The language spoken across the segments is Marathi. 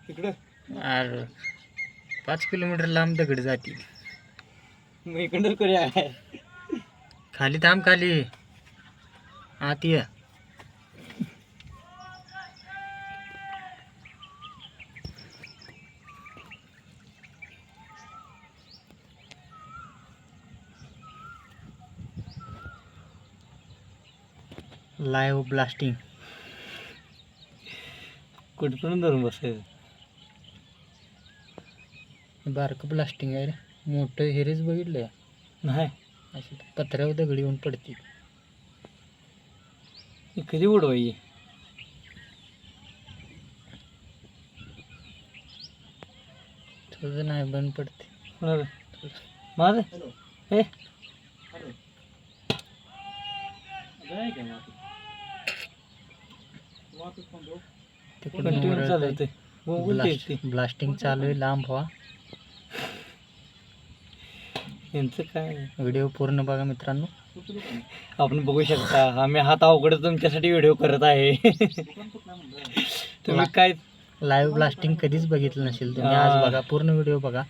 इकडे 5 किलोमीटर लांब दगड जातील. मग इकडं करूया काय? खाली थांब, खाली आत ये. Live blasting. कुठपर्यंत धरून बसायचं? बारकं ब्लास्टिंग आहे रे. मोठं हेरेच बघितलं नाही. अशी पत्र्यावर दगडी येऊन पडते. कधी उडवायची? तुझं नाही बंद पडते. माझं हे कंटिन्यू चालवते. ब्लास्टिंग चालू आहे. लांब व्हा. यांचं काय? व्हिडिओ पूर्ण बघा मित्रांनो. आपण बघू शकता आम्ही हात अवघड तुमच्यासाठी व्हिडिओ करत आहे. तुम्ही काय लाईव्ह ब्लास्टिंग कधीच बघितलं नसेल तुम्ही, आज बघा. पूर्ण व्हिडिओ बघा.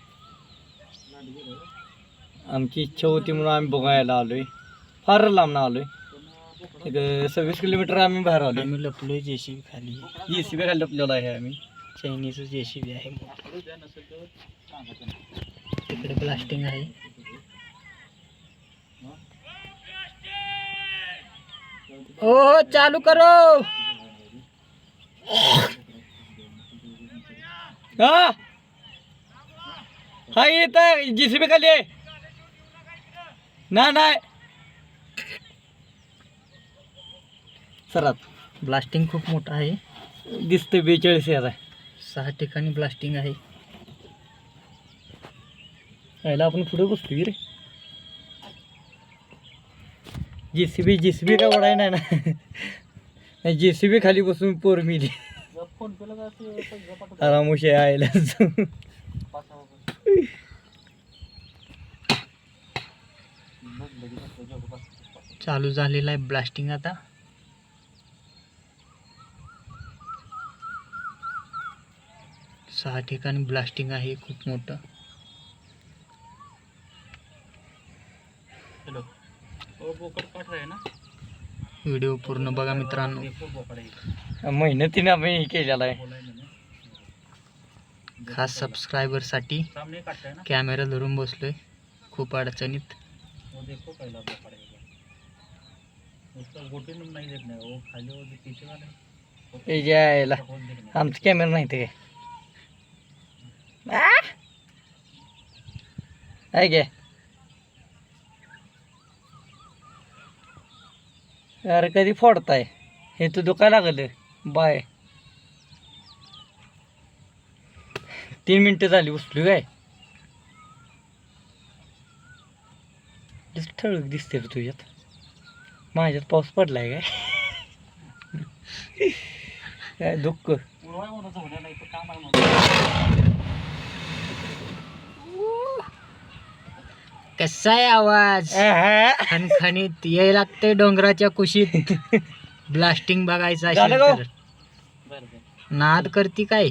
आमची इच्छा होती म्हणून आम्ही बघायला आलोय. फार लांब आलोय. एक 26 किलोमीटर आम्ही बाहेर आलोय. आम्ही लपलोय जेसीबी खाली. जेसीबी खाली लपलेलो आहे आम्ही. चायनीज जेसीबी आहे. तिकडे ब्लास्टिंग आहे. ओ चालू करो. हा हा येत जेसीबी खाली आहे. नाही सरात ब्लास्टिंग खूप मोठं आहे. दिसतंय 42 आहे. 6 ठिकाणी ब्लास्टिंग आहे. यायला आपण पुढे बसतोय रे. जेसीबी काय ओढाय नाही ना. जेसीबी खाली बसून पोर मिली. आरामुशे आयला चालू झालेलं आहे ब्लास्टिंग आता. सहा ठिकाणी ब्लास्टिंग आहे खूप मोठं. व्हिडिओ पूर्ण बघा मित्रांनो. मेहनतीने आम्ही हे केलेला आहे. खास सबस्क्रायबर साठी कॅमेरा धरून बसलोय खूप अडचणीत. यायला आमचा कॅमेरा नाही ते काय गे. अरे कधी फोडताय हे तू दुखाय लागलं बाय. 3 मिनिटं झाली उचलू काय. ठळक दिसते रे तुझ्यात. माझ्यात पाऊस पडलाय काय. काय दुःख. कसा आहे आवाज. खणखणीत याय लागते डोंगराच्या कुशीत. ब्लास्टिंग बघायचं असेल तर नाद करती काय.